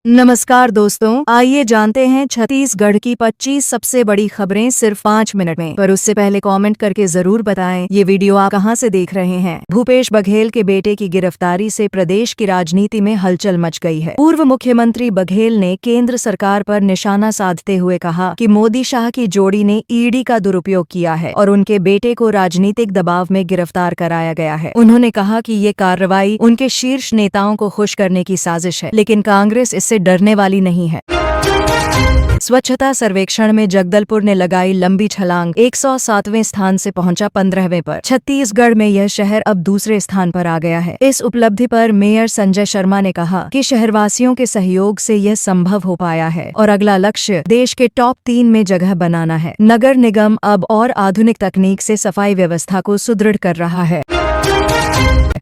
नमस्कार दोस्तों, आइए जानते हैं छत्तीसगढ़ की 25 सबसे बड़ी खबरें सिर्फ 5 मिनट में। पर उससे पहले कमेंट करके जरूर बताएं ये वीडियो आप कहां से देख रहे हैं। भूपेश बघेल के बेटे की गिरफ्तारी से प्रदेश की राजनीति में हलचल मच गई है। पूर्व मुख्यमंत्री बघेल ने केंद्र सरकार पर निशाना साधते हुए कहा कि मोदी शाह की जोड़ी ने ईडी का दुरुपयोग किया है और उनके बेटे को राजनीतिक दबाव में गिरफ्तार कराया गया है। उन्होंने कहा कि ये कार्रवाई उनके शीर्ष नेताओं को खुश करने की साजिश है, लेकिन कांग्रेस इससे डरने वाली नहीं है। स्वच्छता सर्वेक्षण में जगदलपुर ने लगाई लंबी छलांग, 107वें स्थान से पहुंचा 15वें पर। छत्तीसगढ़ में यह शहर अब दूसरे स्थान पर आ गया है। इस उपलब्धि पर मेयर संजय शर्मा ने कहा कि शहरवासियों के सहयोग से यह संभव हो पाया है और अगला लक्ष्य देश के टॉप 3 में जगह बनाना है। नगर निगम अब और आधुनिक तकनीक से सफाई व्यवस्था को सुदृढ़ कर रहा है।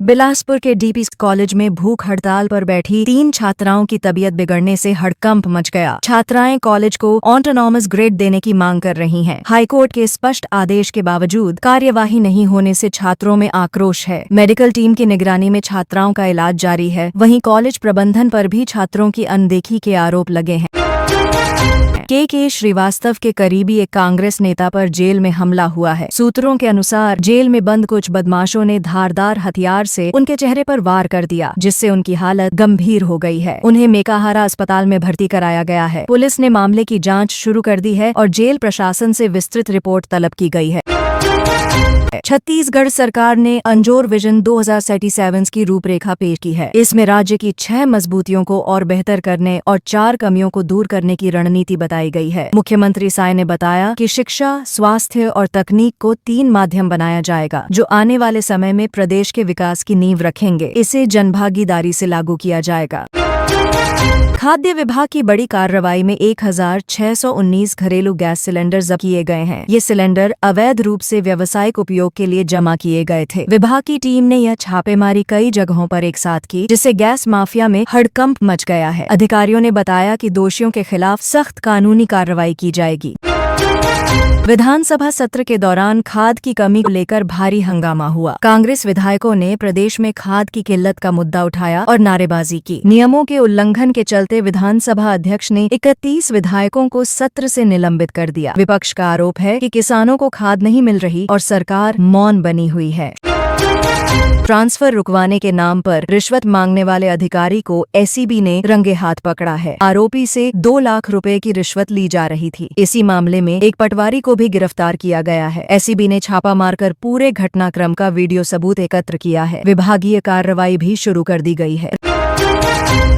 बिलासपुर के डीपी कॉलेज में भूख हड़ताल पर बैठी 3 छात्राओं की तबीयत बिगड़ने से हड़कंप मच गया। छात्राएं कॉलेज को ऑटोनॉमस ग्रेड देने की मांग कर रही हैं। हाईकोर्ट के स्पष्ट आदेश के बावजूद कार्यवाही नहीं होने से छात्रों में आक्रोश है। मेडिकल टीम की निगरानी में छात्राओं का इलाज जारी है। वहीं कॉलेज प्रबंधन पर भी छात्रों की अनदेखी के आरोप लगे हैं। के श्रीवास्तव के करीबी एक कांग्रेस नेता पर जेल में हमला हुआ है। सूत्रों के अनुसार जेल में बंद कुछ बदमाशों ने धारदार हथियार से उनके चेहरे पर वार कर दिया, जिससे उनकी हालत गंभीर हो गई है। उन्हें मेकाहारा अस्पताल में भर्ती कराया गया है। पुलिस ने मामले की जांच शुरू कर दी है और जेल प्रशासन से विस्तृत रिपोर्ट तलब की गई है। छत्तीसगढ़ सरकार ने अंजोर विजन 2037 की रूपरेखा पेश की है। इसमें राज्य की 6 मजबूतियों को और बेहतर करने और 4 कमियों को दूर करने की रणनीति बताई गई है। मुख्यमंत्री साय ने बताया कि शिक्षा, स्वास्थ्य और तकनीक को 3 माध्यम बनाया जाएगा, जो आने वाले समय में प्रदेश के विकास की नींव रखेंगे। इसे जनभागीदारी से लागू किया जाएगा। खाद्य विभाग की बड़ी कार्रवाई में 1619 घरेलू गैस सिलेंडर जब्त किए गए हैं। ये सिलेंडर अवैध रूप से व्यावसायिक उपयोग के लिए जमा किए गए थे। विभाग की टीम ने यह छापेमारी कई जगहों पर एक साथ की, जिससे गैस माफिया में हड़कंप मच गया है। अधिकारियों ने बताया कि दोषियों के खिलाफ सख्त कानूनी कार्रवाई की जाएगी। विधानसभा सत्र के दौरान खाद की कमी को लेकर भारी हंगामा हुआ। कांग्रेस विधायकों ने प्रदेश में खाद की किल्लत का मुद्दा उठाया और नारेबाजी की। नियमों के उल्लंघन के चलते विधानसभा अध्यक्ष ने 31 विधायकों को सत्र से निलंबित कर दिया। विपक्ष का आरोप है कि किसानों को खाद नहीं मिल रही और सरकार मौन बनी हुई है। ट्रांसफर रुकवाने के नाम पर रिश्वत मांगने वाले अधिकारी को एसीबी ने रंगे हाथ पकड़ा है। आरोपी से 2 लाख रुपए की रिश्वत ली जा रही थी। इसी मामले में एक पटवारी को भी गिरफ्तार किया गया है। एसीबी ने छापा मारकर पूरे घटनाक्रम का वीडियो सबूत एकत्र किया है। विभागीय कार्रवाई भी शुरू कर दी गई है।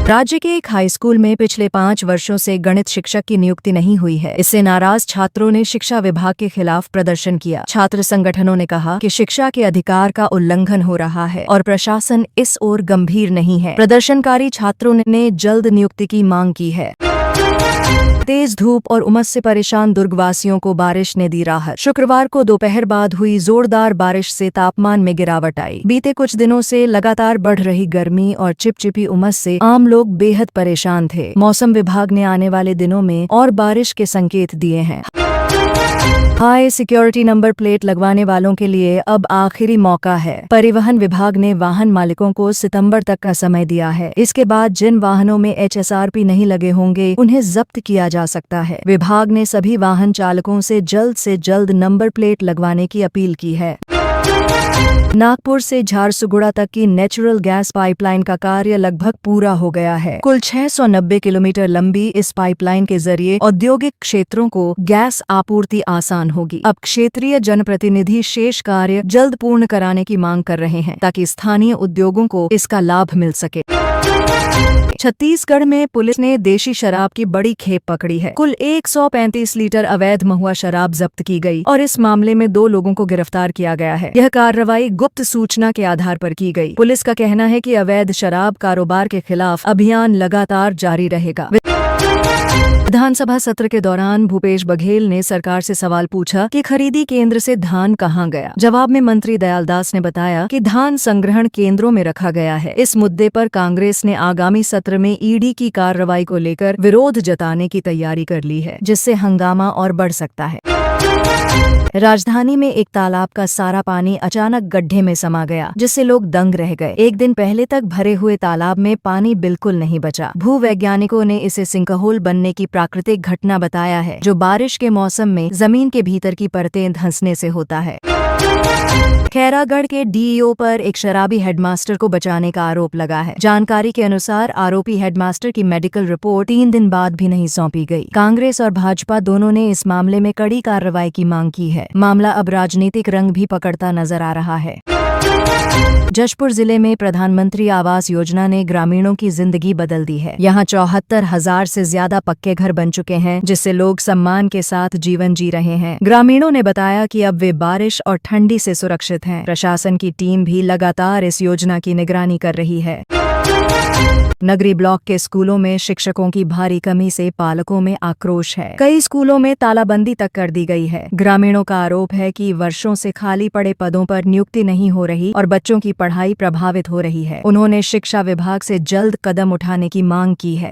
राज्य के एक हाई स्कूल में पिछले 5 वर्षों से गणित शिक्षक की नियुक्ति नहीं हुई है। इससे नाराज छात्रों ने शिक्षा विभाग के खिलाफ प्रदर्शन किया। छात्र संगठनों ने कहा कि शिक्षा के अधिकार का उल्लंघन हो रहा है और प्रशासन इस ओर गंभीर नहीं है। प्रदर्शनकारी छात्रों ने जल्द नियुक्ति की मांग की है। तेज धूप और उमस से परेशान दुर्गवासियों को बारिश ने दी राहत। शुक्रवार को दोपहर बाद हुई जोरदार बारिश से तापमान में गिरावट आई। बीते कुछ दिनों से लगातार बढ़ रही गर्मी और चिपचिपी उमस से आम लोग बेहद परेशान थे। मौसम विभाग ने आने वाले दिनों में और बारिश के संकेत दिए हैं। हाई सिक्योरिटी नंबर प्लेट लगवाने वालों के लिए अब आखिरी मौका है। परिवहन विभाग ने वाहन मालिकों को सितंबर तक का समय दिया है। इसके बाद जिन वाहनों में HSRP नहीं लगे होंगे उन्हें जब्त किया जा सकता है। विभाग ने सभी वाहन चालकों से जल्द नंबर प्लेट लगवाने की अपील की है। नागपुर से झारसुगुड़ा तक की नेचुरल गैस पाइपलाइन का कार्य लगभग पूरा हो गया है। कुल 690 किलोमीटर लंबी इस पाइपलाइन के जरिए औद्योगिक क्षेत्रों को गैस आपूर्ति आसान होगी। अब क्षेत्रीय जनप्रतिनिधि शेष कार्य जल्द पूर्ण कराने की मांग कर रहे हैं, ताकि स्थानीय उद्योगों को इसका लाभ मिल सके। छत्तीसगढ़ में पुलिस ने देशी शराब की बड़ी खेप पकड़ी है। कुल 135 लीटर अवैध महुआ शराब जब्त की गई और इस मामले में 2 लोगों को गिरफ्तार किया गया है। यह कार्रवाई गुप्त सूचना के आधार पर की गई। पुलिस का कहना है कि अवैध शराब कारोबार के खिलाफ अभियान लगातार जारी रहेगा। विधानसभा सत्र के दौरान भूपेश बघेल ने सरकार से सवाल पूछा कि खरीदी केंद्र से धान कहां गया। जवाब में मंत्री दयालदास ने बताया कि धान संग्रहण केंद्रों में रखा गया है। इस मुद्दे पर कांग्रेस ने आगामी सत्र में ईडी की कार्रवाई को लेकर विरोध जताने की तैयारी कर ली है, जिससे हंगामा और बढ़ सकता है। राजधानी में एक तालाब का सारा पानी अचानक गड्ढे में समा गया, जिससे लोग दंग रह गए। एक दिन पहले तक भरे हुए तालाब में पानी बिल्कुल नहीं बचा। भूवैज्ञानिकों ने इसे सिंकहोल बनने की प्राकृतिक घटना बताया है, जो बारिश के मौसम में जमीन के भीतर की परतें धंसने से होता है। खैरागढ़ के डीईओ पर एक शराबी हेडमास्टर को बचाने का आरोप लगा है। जानकारी के अनुसार आरोपी हेडमास्टर की मेडिकल रिपोर्ट 3 दिन बाद भी नहीं सौंपी गई। कांग्रेस और भाजपा दोनों ने इस मामले में कड़ी कार्रवाई की मांग की है। मामला अब राजनीतिक रंग भी पकड़ता नजर आ रहा है। जशपुर जिले में प्रधानमंत्री आवास योजना ने ग्रामीणों की जिंदगी बदल दी है। यहाँ 74,000 से ज्यादा पक्के घर बन चुके हैं, जिससे लोग सम्मान के साथ जीवन जी रहे हैं। ग्रामीणों ने बताया कि अब वे बारिश और ठंडी से सुरक्षित हैं। प्रशासन की टीम भी लगातार इस योजना की निगरानी कर रही है। नगरी ब्लॉक के स्कूलों में शिक्षकों की भारी कमी से पालकों में आक्रोश है। कई स्कूलों में तालाबंदी तक कर दी गई है। ग्रामीणों का आरोप है कि वर्षों से खाली पड़े पदों पर नियुक्ति नहीं हो रही और बच्चों की पढ़ाई प्रभावित हो रही है। उन्होंने शिक्षा विभाग से जल्द कदम उठाने की मांग की है।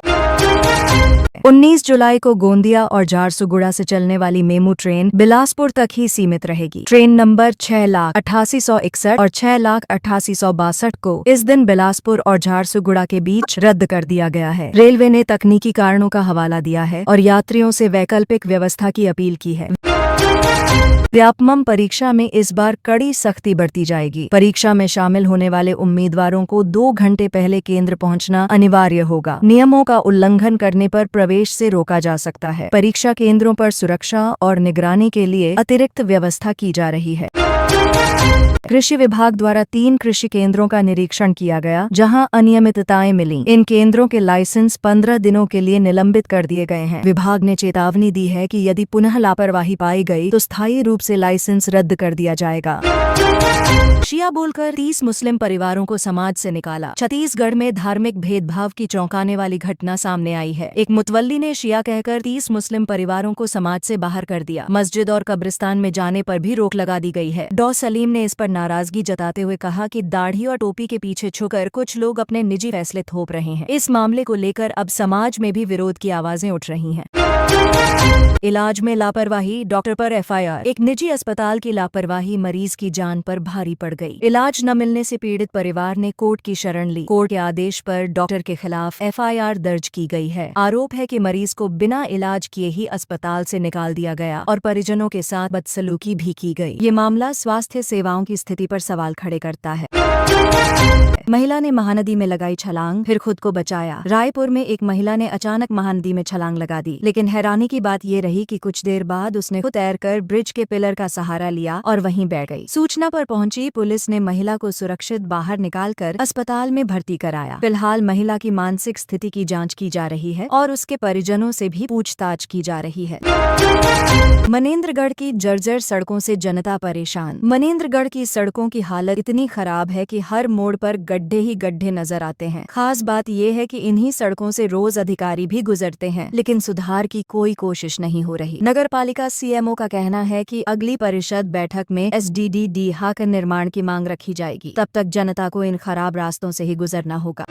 19 जुलाई को गोंदिया और झारसुगुड़ा से चलने वाली मेमू ट्रेन बिलासपुर तक ही सीमित रहेगी। ट्रेन नंबर 6,88,161 और 6,88,162 को इस दिन बिलासपुर और झारसुगुड़ा के बीच रद्द कर दिया गया है। रेलवे ने तकनीकी कारणों का हवाला दिया है और यात्रियों से वैकल्पिक व्यवस्था की अपील की है। व्यापमं परीक्षा में इस बार कड़ी सख्ती बरती जाएगी। परीक्षा में शामिल होने वाले उम्मीदवारों को 2 घंटे पहले केंद्र पहुंचना अनिवार्य होगा। नियमों का उल्लंघन करने पर प्रवेश से रोका जा सकता है। परीक्षा केंद्रों पर सुरक्षा और निगरानी के लिए अतिरिक्त व्यवस्था की जा रही है। कृषि विभाग द्वारा 3 कृषि केंद्रों का निरीक्षण किया गया, जहां अनियमितताएं मिलीं। इन केंद्रों के लाइसेंस 15 दिनों के लिए निलंबित कर दिए गए हैं। विभाग ने चेतावनी दी है कि यदि पुनः लापरवाही पाई गई तो स्थायी रूप से लाइसेंस रद्द कर दिया जाएगा। शिया बोलकर 30 मुस्लिम परिवारों को समाज से निकाला। छत्तीसगढ़ में धार्मिक भेदभाव की चौंकाने वाली घटना सामने आई है। एक मुतवल्ली ने शिया कहकर 30 मुस्लिम परिवारों को समाज से बाहर कर दिया। मस्जिद और कब्रिस्तान में जाने पर भी रोक लगा दी गई है। डॉ सलीम ने इस पर नाराजगी जताते हुए कहा कि दाढ़ी और टोपी के पीछे छुकर कुछ लोग अपने निजी फैसले थोप रहे हैं। इस मामले को लेकर अब समाज में भी विरोध की आवाजें उठ रही हैं। इलाज में लापरवाही, डॉक्टर पर एफआईआर। एक निजी अस्पताल की लापरवाही मरीज की जान पर भारी पड़ गई। इलाज न मिलने से पीड़ित परिवार ने कोर्ट की शरण ली। कोर्ट के आदेश पर डॉक्टर के खिलाफ एफआईआर दर्ज की गई है। आरोप है कि मरीज को बिना इलाज किए ही अस्पताल से निकाल दिया गया और परिजनों के साथ बदसलूकी भी की गई। ये मामला स्वास्थ्य सेवाओं की स्थिति पर सवाल खड़े करता है। महिला ने महानदी में लगाई छलांग, फिर खुद को बचाया। रायपुर में एक महिला ने अचानक महानदी में छलांग लगा दी, लेकिन हैरानी की बात ये रही कि कुछ देर बाद उसने खुद तैरकर ब्रिज के पिलर का सहारा लिया और वहीं बैठ गई। सूचना पर पहुंची पुलिस ने महिला को सुरक्षित बाहर निकालकर अस्पताल में भर्ती कराया। फिलहाल महिला की मानसिक स्थिति की जांच की जा रही है और उसके परिजनों से भी पूछताछ की जा रही है। मनेंद्रगढ़ की जर्जर सड़कों से जनता परेशान। मनेंद्रगढ़ की सड़कों की हालत इतनी खराब है कि हर मोड़ पर गड्ढे ही गड्ढे नजर आते हैं। खास बात यह है कि इन्हीं सड़कों से रोज अधिकारी भी गुजरते हैं, लेकिन सुधार की कोई कोशिश नहीं हो रही। नगर पालिका सीएमओ का कहना है कि अगली परिषद बैठक में SDDDH का निर्माण की मांग रखी जाएगी। तब तक जनता को इन खराब रास्तों से ही गुजरना होगा।